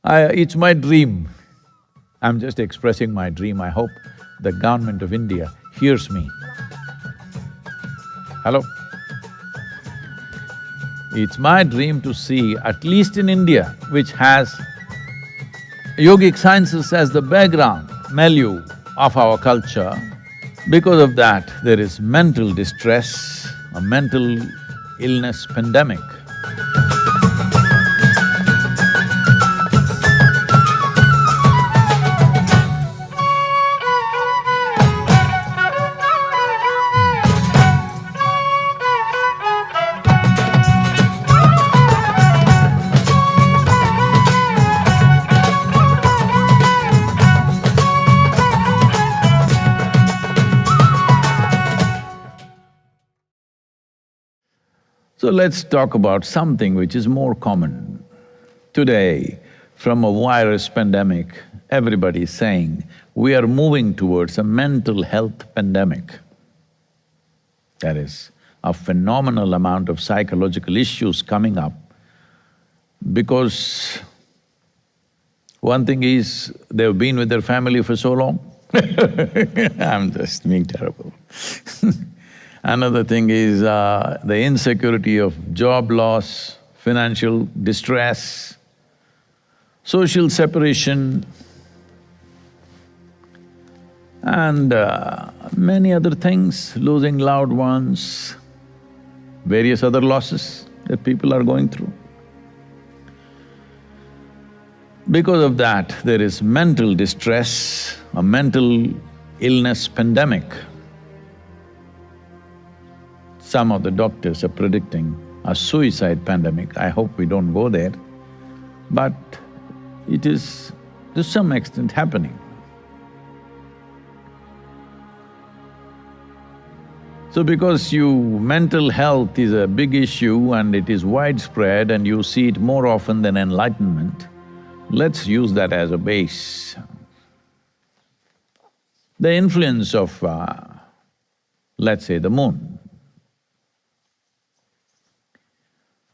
It's my dream. I'm just expressing my dream. I hope the government of India hears me. Hello? It's my dream to see, at least in India, which has yogic sciences as the background, milieu of our culture, because of that, there is mental distress, a mental illness pandemic. So let's talk about something which is more common. Today, from a virus pandemic, everybody is saying we are moving towards a mental health pandemic. There is a phenomenal amount of psychological issues coming up because one thing is they've been with their family for so long I'm just being terrible Another thing is the insecurity of job loss, financial distress, social separation, and many other things, losing loved ones, various other losses that people are going through. Because of that, there is mental distress, a mental illness pandemic. Some of the doctors are predicting a suicide pandemic. I hope we don't go there, but it is to some extent happening. So because mental health is a big issue and it is widespread and you see it more often than enlightenment, let's use that as a base. The influence of, let's say, the moon.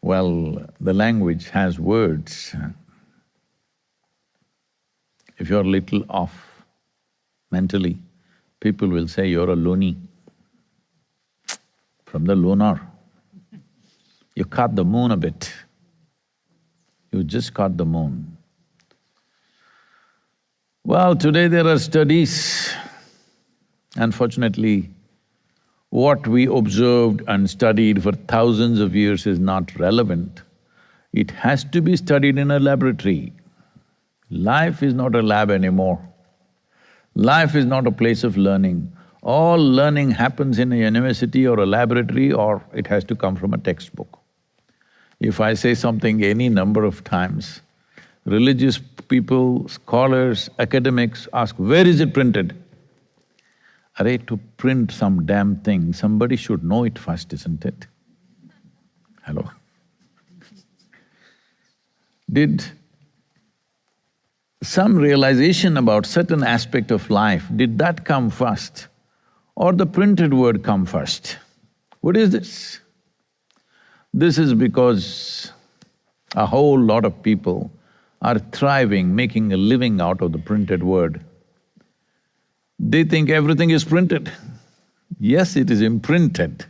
Well, the language has words. If you're a little off mentally, people will say you're a loony. From the lunar, you caught the moon a bit. You just caught the moon. Well, today there are studies. Unfortunately, what we observed and studied for thousands of years is not relevant. It has to be studied in a laboratory. Life is not a lab anymore. Life is not a place of learning. All learning happens in a university or a laboratory, or it has to come from a textbook. If I say something any number of times, religious people, scholars, academics ask, where is it printed? Arey, to print some damn thing, somebody should know it first, isn't it? Hello? Did some realization about certain aspect of life, did that come first? Or the printed word come first? What is this? This is because a whole lot of people are thriving, making a living out of the printed word. They think everything is printed. Yes, it is imprinted,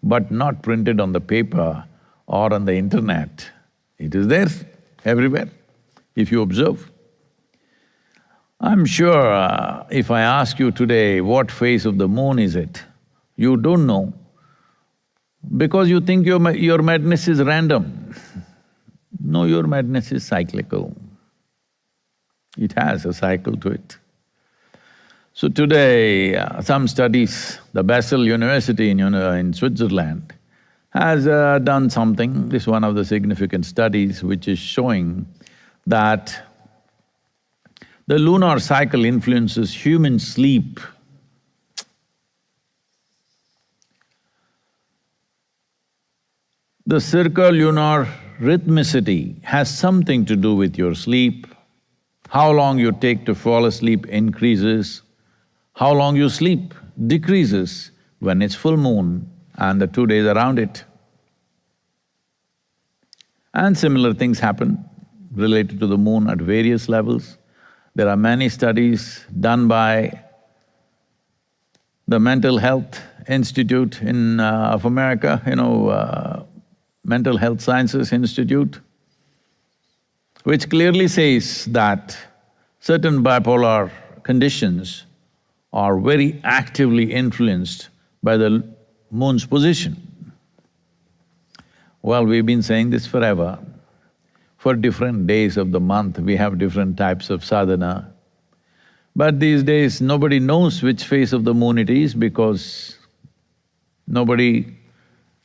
but not printed on the paper or on the internet. It is there everywhere, if you observe. I'm sure if I ask you today what phase of the moon is it, you don't know because you think your madness is random. No, your madness is cyclical. It has a cycle to it. So today, some studies, the Basel University in Switzerland has done something, this is one of the significant studies which is showing that the lunar cycle influences human sleep. The circulunar rhythmicity has something to do with your sleep. How long you take to fall asleep increases. How long you sleep decreases when it's full moon and the 2 days around it. And similar things happen related to the moon at various levels. There are many studies done by the Mental Health Institute of America, Mental Health Sciences Institute, which clearly says that certain bipolar conditions are very actively influenced by the moon's position. Well, we've been saying this forever. For different days of the month, we have different types of sadhana. But these days, nobody knows which phase of the moon it is because nobody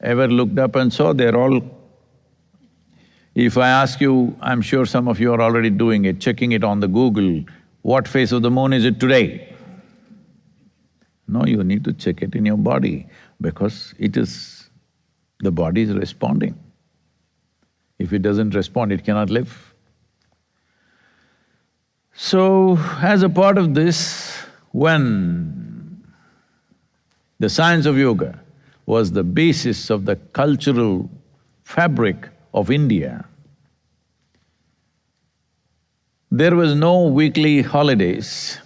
ever looked up and saw. They're all… If I ask you, I'm sure some of you are already doing it, checking it on the Google, what phase of the moon is it today? No, you need to check it in your body because the body is responding. If it doesn't respond, it cannot live. So, as a part of this, when the science of yoga was the basis of the cultural fabric of India, there was no weekly holidays.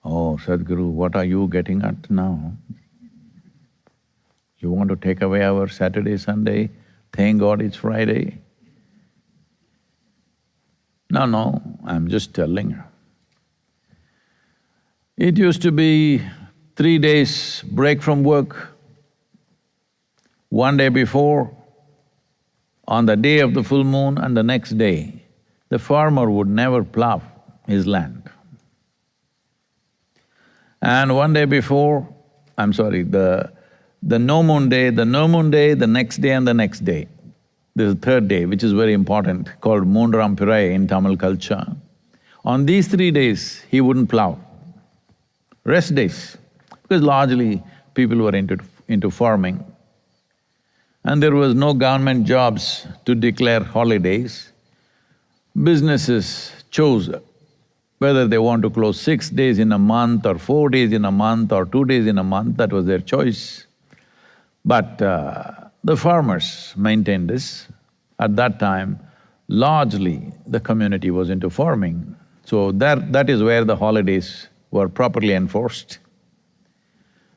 Oh, Sadhguru, what are you getting at now? You want to take away our Saturday, Sunday? Thank God it's Friday. No, I'm just telling you. It used to be 3 days break from work, 1 day before, on the day of the full moon and the next day, the farmer would never plow his land. And 1 day before, the no moon day, the next day and the next day. There's a third day, which is very important, called Moonram Pirai in Tamil culture. On these 3 days, he wouldn't plow. Rest days, because largely people were into farming. And there was no government jobs to declare holidays. Businesses chose whether they want to close 6 days in a month or 4 days in a month or 2 days in a month, that was their choice. But the farmers maintained this. At that time, largely the community was into farming. So that is where the holidays were properly enforced.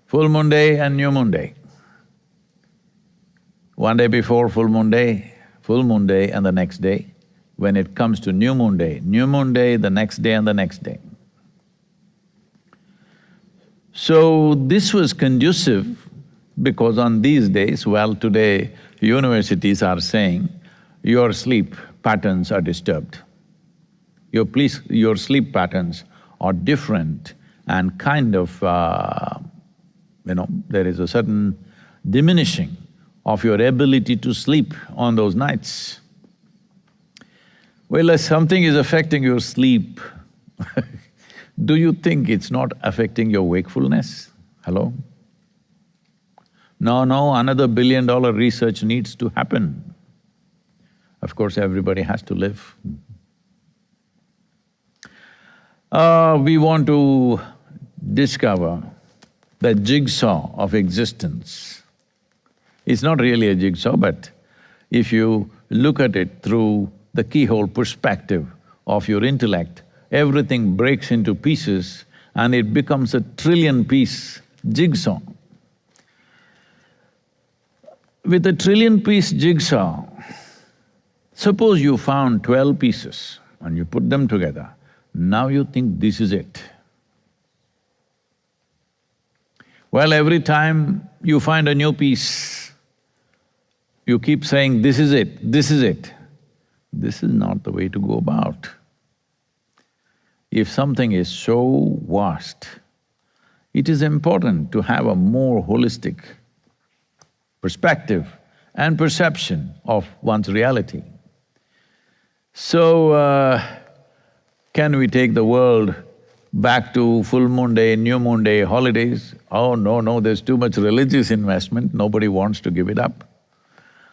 Full moon day and new moon day. 1 day before full moon day and the next day. When it comes to new moon day, the next day and the next day. So this was conducive because on these days, well, today universities are saying your sleep patterns are disturbed. Your sleep patterns are different and kind of, there is a certain diminishing of your ability to sleep on those nights. Well, if something is affecting your sleep, do you think it's not affecting your wakefulness? Hello? No, another $1 billion research needs to happen. Of course, everybody has to live. We want to discover the jigsaw of existence. It's not really a jigsaw, but if you look at it through the keyhole perspective of your intellect, everything breaks into pieces and it becomes a trillion-piece jigsaw. With a trillion-piece jigsaw, suppose you found 12 pieces and you put them together, now you think this is it. Well, every time you find a new piece, you keep saying, this is it, this is it. This is not the way to go about. If something is so vast, it is important to have a more holistic perspective and perception of one's reality. So, can we take the world back to full moon day, new moon day, holidays? Oh, no, there's too much religious investment, nobody wants to give it up.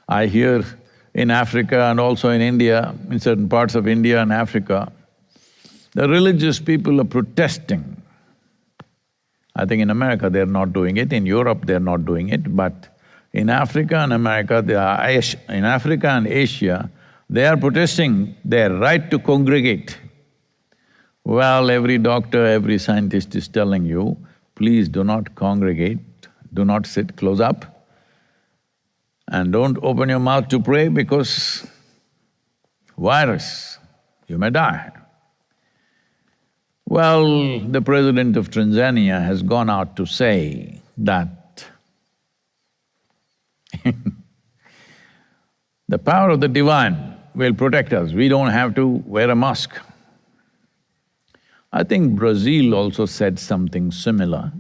I hear in Africa and also in India, in certain parts of India and Africa, the religious people are protesting. I think in America they're not doing it, in Europe they're not doing it, but in Africa and America, in Africa and Asia, They are protesting their right to congregate. Well, every doctor, every scientist is telling you, please do not congregate, do not sit close up, and don't open your mouth to pray because virus, you may die. Well, the president of Tanzania has gone out to say that the power of the divine will protect us, we don't have to wear a mask. I think Brazil also said something similar.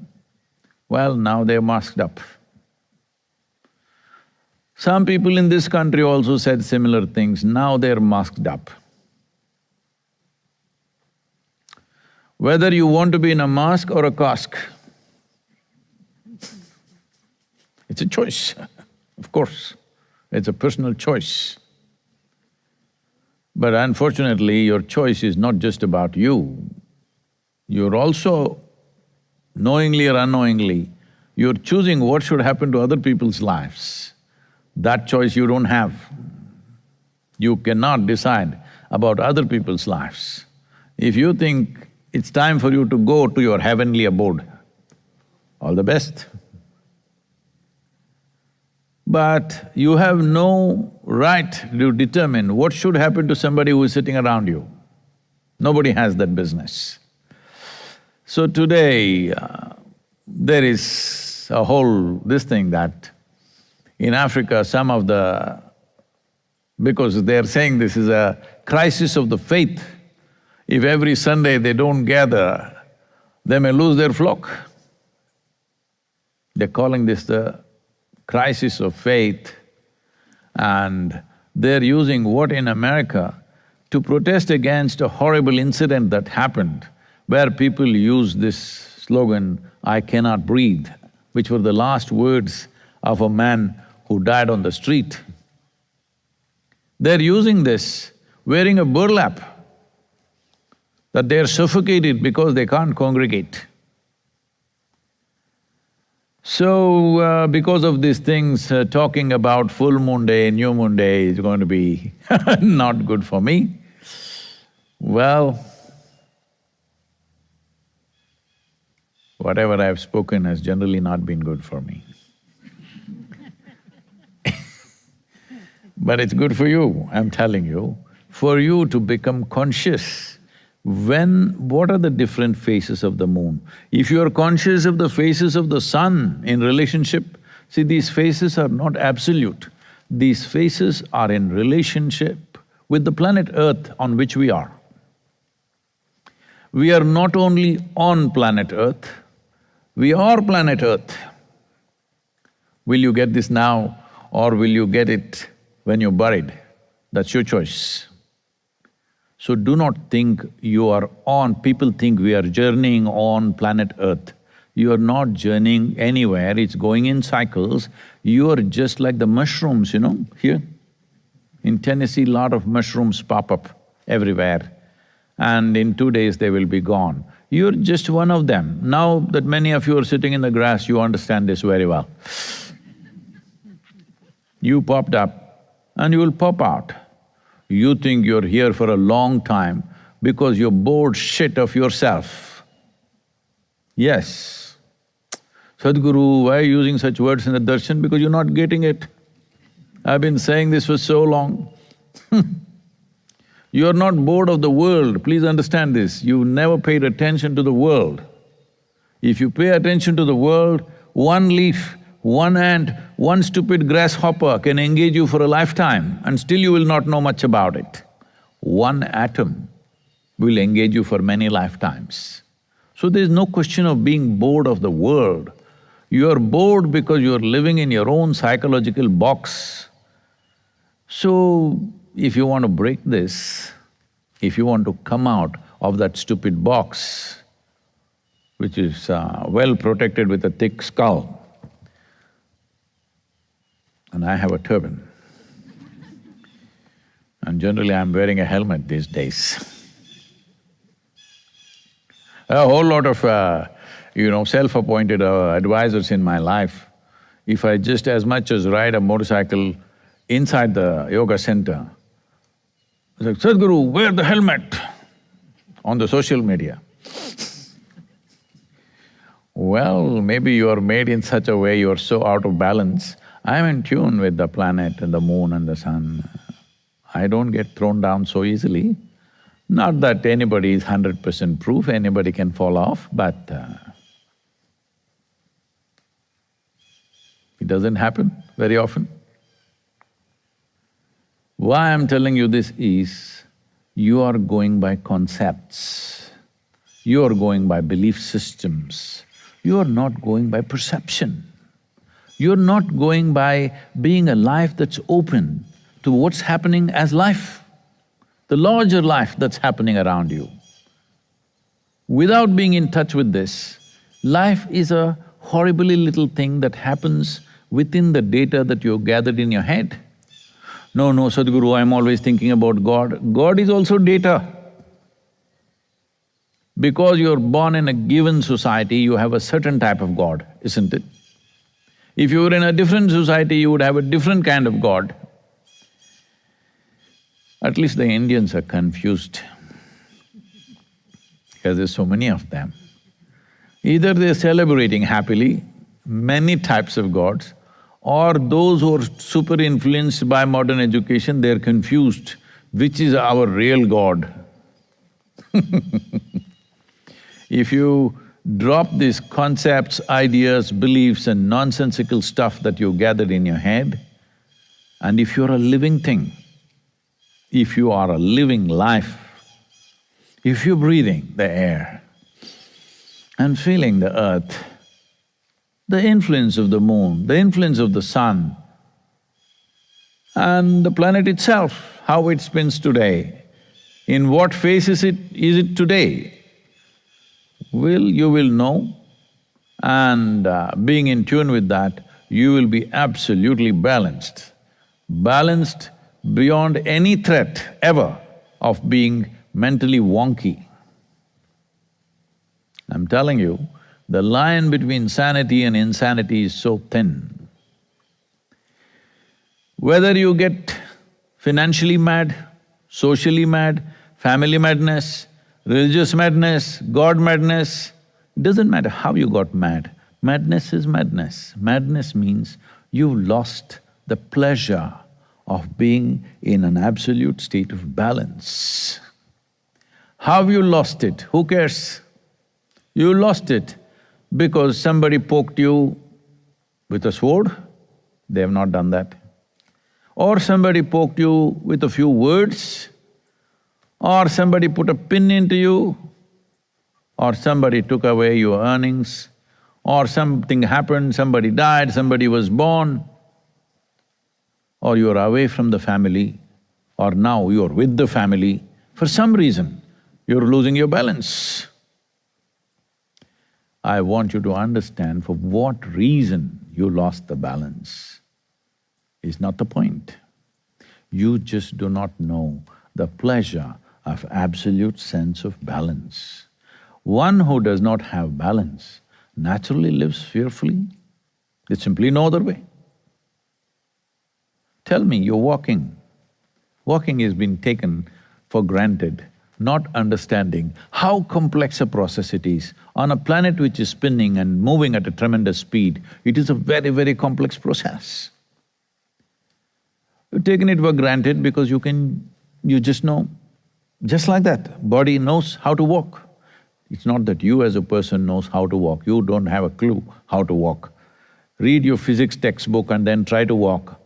Well, now they're masked up. Some people in this country also said similar things, now they're masked up. Whether you want to be in a mask or a cask, it's a choice, of course, it's a personal choice. But unfortunately, your choice is not just about you. You're also, knowingly or unknowingly, you're choosing what should happen to other people's lives. That choice you don't have. You cannot decide about other people's lives. If you think it's time for you to go to your heavenly abode, all the best. But you have no right to determine what should happen to somebody who is sitting around you. Nobody has that business. So today, there is a whole this thing that in Africa, some of the… because they're saying this is a crisis of the faith. If every Sunday they don't gather, they may lose their flock. They're calling this the crisis of faith, and they're using what in America to protest against a horrible incident that happened where people use this slogan, "I cannot breathe," which were the last words of a man who died on the street. They're using this, wearing a burlap, that they're suffocated because they can't congregate. So, because of these things, talking about full moon day, new moon day is going to be not good for me. Well, whatever I've spoken has generally not been good for me. But it's good for you, I'm telling you, for you to become conscious. What are the different phases of the moon? If you are conscious of the phases of the sun in relationship, see, these phases are not absolute. These phases are in relationship with the planet Earth on which we are. We are not only on planet Earth, we are planet Earth. Will you get this now or will you get it when you're buried? That's your choice. So do not think you are on… people think we are journeying on planet Earth. You are not journeying anywhere, it's going in cycles. You are just like the mushrooms, here. In Tennessee, lot of mushrooms pop up everywhere, and in 2 days they will be gone. You're just one of them. Now that many of you are sitting in the grass, you understand this very well. You popped up and you will pop out. You think you're here for a long time because you're bored shit of yourself. Yes. Sadhguru, why are you using such words in the darshan? Because you're not getting it. I've been saying this for so long. You're not bored of the world, please understand this. You never paid attention to the world. If you pay attention to the world, one leaf, one ant, one stupid grasshopper can engage you for a lifetime and still you will not know much about it. One atom will engage you for many lifetimes. So there's no question of being bored of the world. You're bored because you're living in your own psychological box. So, if you want to break this, if you want to come out of that stupid box, which is well protected with a thick skull, and I have a turban, and generally I'm wearing a helmet these days. A whole lot of, self-appointed advisors in my life. If I just as much as ride a motorcycle inside the yoga center, It's like, Sadhguru, wear the helmet on the social media. Well, maybe you are made in such a way, you are so out of balance. I'm in tune with the planet and the moon and the sun. I don't get thrown down so easily. Not that anybody is 100% proof, anybody can fall off, but it doesn't happen very often. Why I'm telling you this is, you are going by concepts, you are going by belief systems, you are not going by perception. You're not going by being a life that's open to what's happening as life, the larger life that's happening around you. Without being in touch with this, life is a horribly little thing that happens within the data that you've gathered in your head. No, Sadhguru, I'm always thinking about God. God is also data. Because you're born in a given society, you have a certain type of God, isn't it? If you were in a different society, you would have a different kind of God. At least the Indians are confused because there's so many of them. Either they're celebrating happily many types of gods, or those who are super influenced by modern education, they're confused, which is our real God? If you drop these concepts, ideas, beliefs and nonsensical stuff that you gathered in your head, and if you're a living thing, if you are a living life, if you're breathing the air and feeling the earth, the influence of the moon, the influence of the sun, and the planet itself, how it spins today, in what phase is it today, you will know, and being in tune with that, you will be absolutely balanced. Balanced beyond any threat ever of being mentally wonky. I'm telling you, the line between sanity and insanity is so thin. Whether you get financially mad, socially mad, family madness, religious madness, God madness, it doesn't matter how you got mad. Madness is madness. Madness means you lost the pleasure of being in an absolute state of balance. How you lost it? Who cares? You lost it because somebody poked you with a sword, they have not done that. Or somebody poked you with a few words, or somebody put a pin into you, or somebody took away your earnings, or something happened, somebody died, somebody was born, or you're away from the family, or now you're with the family. For some reason, you're losing your balance. I want you to understand for what reason you lost the balance is not the point. You just do not know the pleasure of absolute sense of balance. One who does not have balance naturally lives fearfully. There's simply no other way. Tell me, you're walking. Walking has been taken for granted, not understanding how complex a process it is. On a planet which is spinning and moving at a tremendous speed, it is a very, very complex process. You've taken it for granted because you just know. Just like that, body knows how to walk. It's not that you as a person knows how to walk, you don't have a clue how to walk. Read your physics textbook and then try to walk,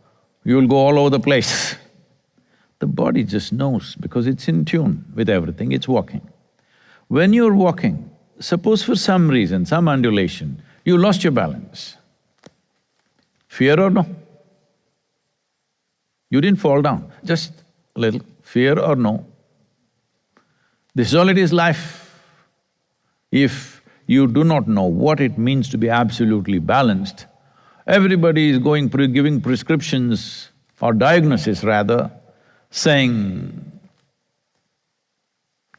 you'll go all over the place. The body just knows because it's in tune with everything, it's walking. When you're walking, suppose for some reason, some undulation, you lost your balance. Fear or no? You didn't fall down, just a little. Fear or no? This is all it is, life. If you do not know what it means to be absolutely balanced, everybody is giving prescriptions or diagnosis rather, saying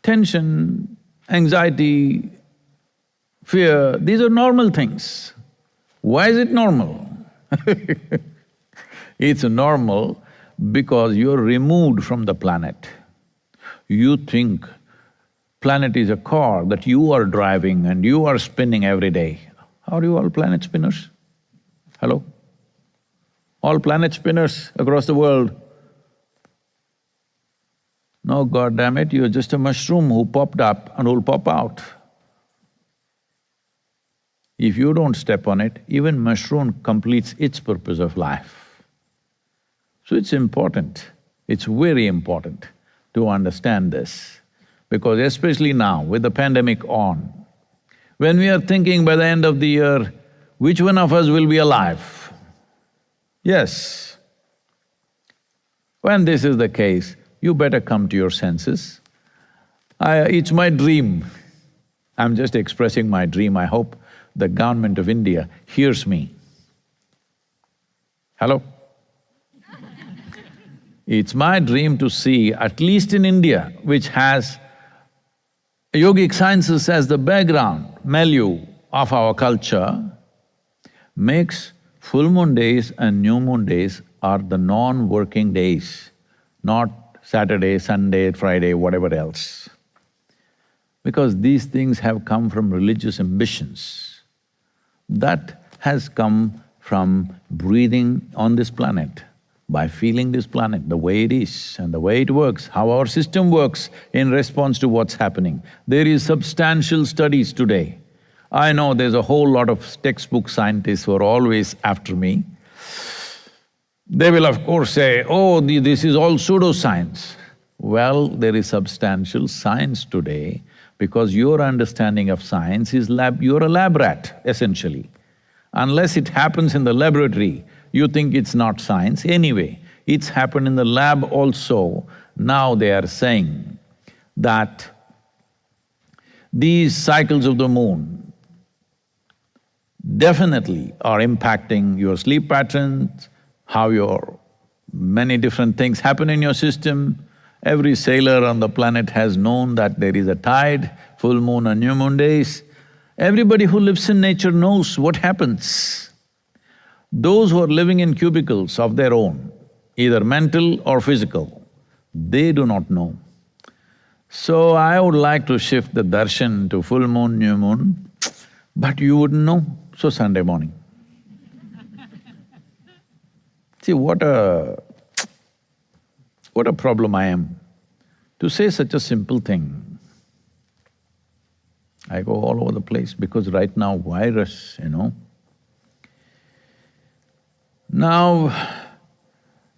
tension, anxiety, fear, these are normal things. Why is it normal? It's normal because you're removed from the planet. You think planet is a car that you are driving and you are spinning every day. Are you all planet spinners? Hello? All planet spinners across the world? No, God damn it, you're just a mushroom who popped up and will pop out. If you don't step on it, even mushroom completes its purpose of life. So it's important, it's very important to understand this, because especially now with the pandemic on, when we are thinking by the end of the year, which one of us will be alive? Yes. When this is the case, you better come to your senses. It's my dream. I'm just expressing my dream. I hope the government of India hears me. Hello? It's my dream to see, at least in India, which has yogic sciences as the background, milieu of our culture, makes full moon days and new moon days are the non-working days, not Saturday, Sunday, Friday, whatever else. Because these things have come from religious ambitions. That has come from breathing on this planet, by feeling this planet the way it is and the way it works, how our system works in response to what's happening. There is substantial studies today. I know there's a whole lot of textbook scientists who are always after me. They will of course say, oh, this is all pseudoscience. Well, there is substantial science today because your understanding of science is you're a lab rat, essentially. Unless it happens in the laboratory, you think it's not science. Anyway, it's happened in the lab also. Now they are saying that these cycles of the moon definitely are impacting your sleep patterns, how your many different things happen in your system. Every sailor on the planet has known that there is a tide, full moon and new moon days. Everybody who lives in nature knows what happens. Those who are living in cubicles of their own, either mental or physical, they do not know. So I would like to shift the darshan to full moon, new moon, but you wouldn't know, so Sunday morning. See, what a problem I am to say such a simple thing. I go all over the place because right now virus, Now,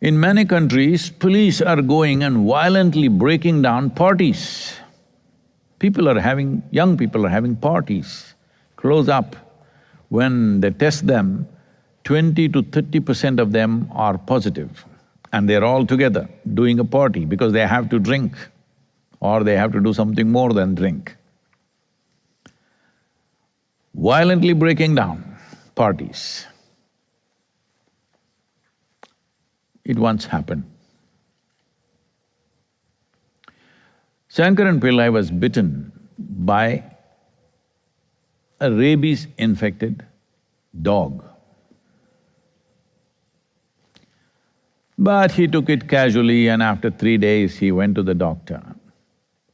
in many countries, police are going and violently breaking down parties. Young people are having parties, close up. When they test them, 20 to 30% of them are positive and they're all together doing a party because they have to drink or they have to do something more than drink. Violently breaking down parties. It once happened. Shankaran Pillai was bitten by a rabies-infected dog. But he took it casually and after 3 days he went to the doctor.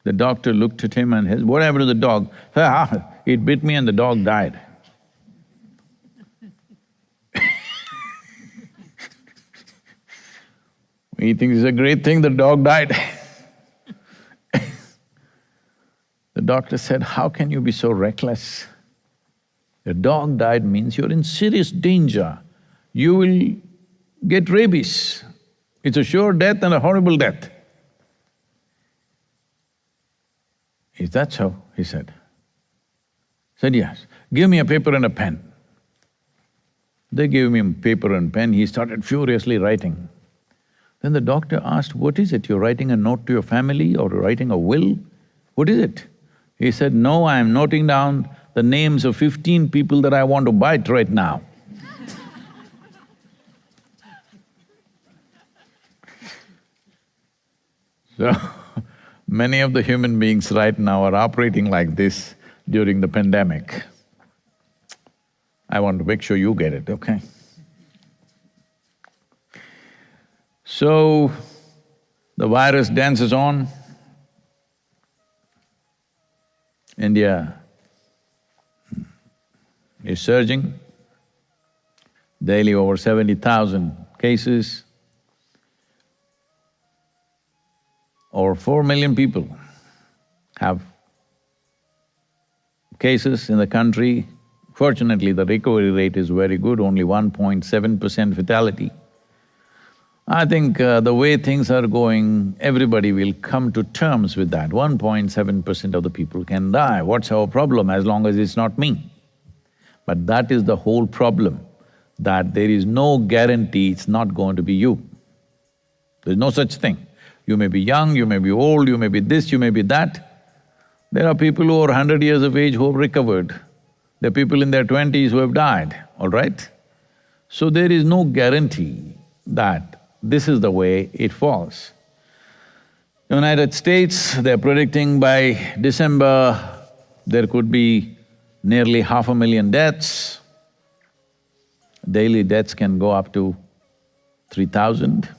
The doctor looked at him and said, "What happened to the dog?" It bit me and the dog died." He thinks it's a great thing the dog died. The doctor said, "How can you be so reckless? The dog died means you're in serious danger. You will get rabies. It's a sure death and a horrible death." "Is that so?" he said. Said, "Yes, give me a paper and a pen." They gave him paper and pen, he started furiously writing. Then the doctor asked, "What is it? You're writing a note to your family or writing a will? What is it?" He said, "No, I'm noting down the names of 15 people that I want to bite right now." So, many of the human beings right now are operating like this during the pandemic. I want to make sure you get it, okay? So, the virus dances on, India is surging, daily over 70,000 cases, over 4 million people have cases in the country. Fortunately, the recovery rate is very good, only 1.7% fatality. I think the way things are going, everybody will come to terms with that. 1.7% of the people can die. What's our problem as long as it's not me? But that is the whole problem, that there is no guarantee it's not going to be you. There's no such thing. You may be young, you may be old, you may be this, you may be that. There are people who are 100 years of age who have recovered. There are people in their 20s who have died, all right? So there is no guarantee that this is the way it falls. United States, they're predicting by December there could be nearly 500,000 deaths. Daily deaths can go up to 3,000.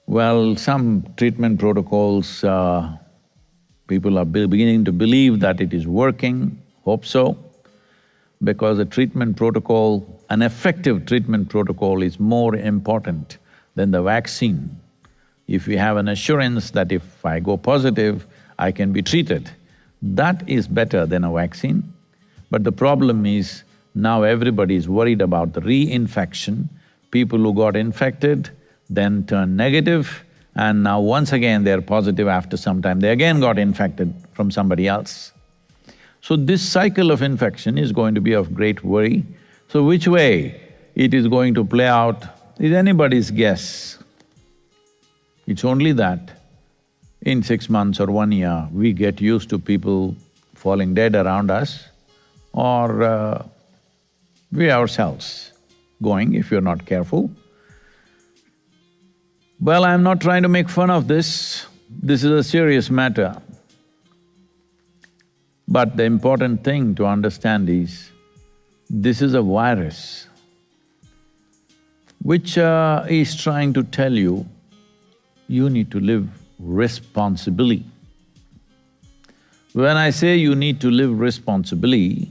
Well, some treatment protocols, people are beginning to believe that it is working, hope so, because a treatment protocol, an effective treatment protocol is more important than the vaccine. If we have an assurance that if I go positive, I can be treated, that is better than a vaccine. But the problem is, now everybody is worried about the reinfection. People who got infected then turned negative, and now once again they're positive after some time, they again got infected from somebody else. So this cycle of infection is going to be of great worry. So which way it is going to play out is anybody's guess. It's only that in 6 months or 1 year, we get used to people falling dead around us, or we ourselves going if you're not careful. Well, I'm not trying to make fun of this is a serious matter. But the important thing to understand is, this is a virus which is trying to tell you, you need to live responsibly. When I say you need to live responsibly,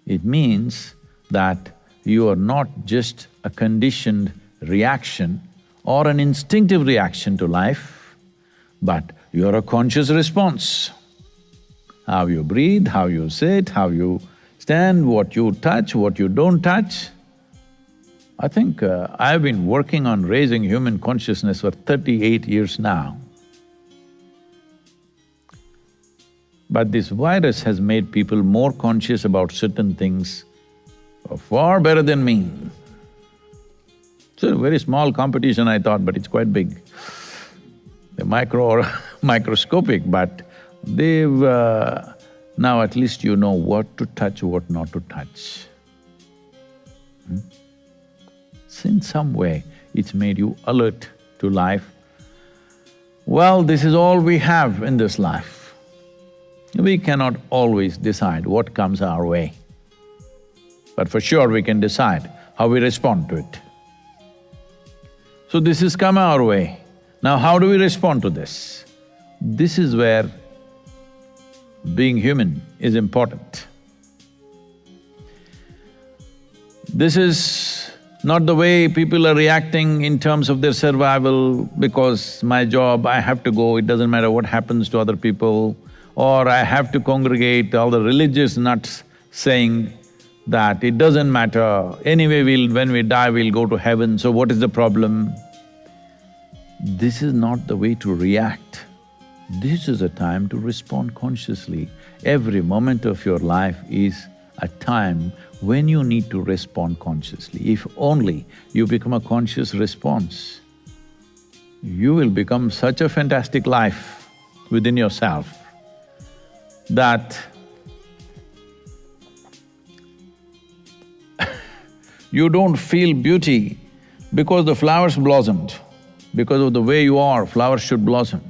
it means that you are not just a conditioned reaction or an instinctive reaction to life, but you're a conscious response. How you breathe, how you sit, how you stand, what you touch, what you don't touch. I think I've been working on raising human consciousness for 38 years now. But this virus has made people more conscious about certain things far better than me. It's a very small competition, I thought, but it's quite big. They're micro or microscopic, but they've… now at least you know what to touch, what not to touch. So in some way, it's made you alert to life. Well, this is all we have in this life. We cannot always decide what comes our way, but for sure we can decide how we respond to it. So this has come our way. Now how do we respond to this? This is where being human is important. This is not the way people are reacting in terms of their survival, because my job, I have to go, it doesn't matter what happens to other people, or I have to congregate, all the religious nuts saying that it doesn't matter, anyway when we die we'll go to heaven, so what is the problem? This is not the way to react. This is a time to respond consciously. Every moment of your life is a time when you need to respond consciously. If only you become a conscious response, you will become such a fantastic life within yourself that you don't feel beauty because the flowers blossomed. Because of the way you are, flowers should blossom.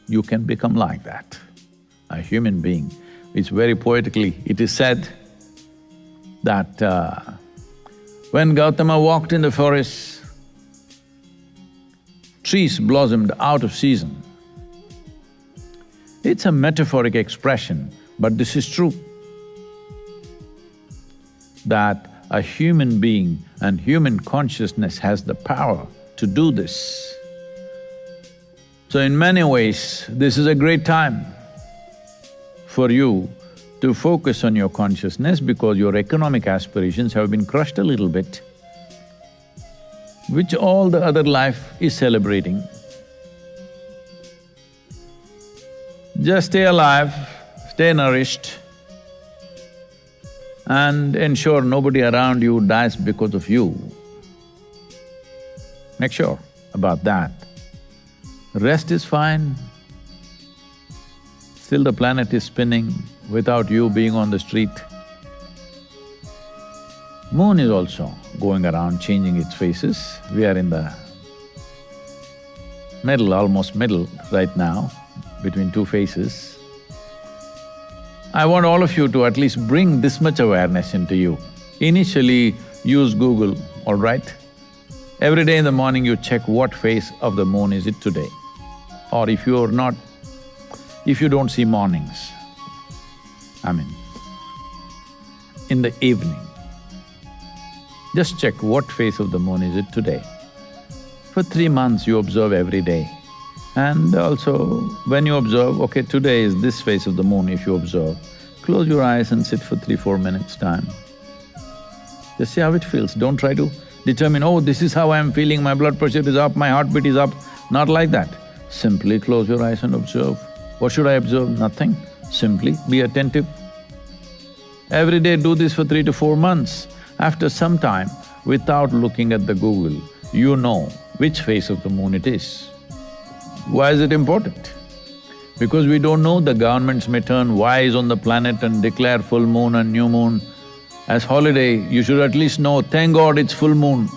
You can become like that, a human being. It's very poetically, it is said that when Gautama walked in the forest, trees blossomed out of season. It's a metaphoric expression, but this is true, that a human being and human consciousness has the power to do this. So in many ways, this is a great time for you to focus on your consciousness because your economic aspirations have been crushed a little bit, which all the other life is celebrating. Just stay alive, stay nourished, and ensure nobody around you dies because of you. Make sure about that. Rest is fine. Still the planet is spinning without you being on the street. Moon is also going around changing its phases. We are in the middle, almost middle right now, between two phases. I want all of you to at least bring this much awareness into you. Initially, use Google, all right? Every day in the morning you check what phase of the moon is it today. Or if you don't see mornings, in the evening, just check what phase of the moon is it today. For 3 months you observe every day. And also, when you observe, okay, today is this phase of the moon, if you observe, close your eyes and sit for 3–4 minutes time. Just see how it feels. Don't try to determine, oh, this is how I am feeling, my blood pressure is up, my heartbeat is up. Not like that. Simply close your eyes and observe. What should I observe? Nothing. Simply be attentive. Every day do this for 3 to 4 months. After some time, without looking at the Google, you know which phase of the moon it is. Why is it important? Because we don't know, the governments may turn wise on the planet and declare full moon and new moon as holiday. You should at least know, thank God it's full moon.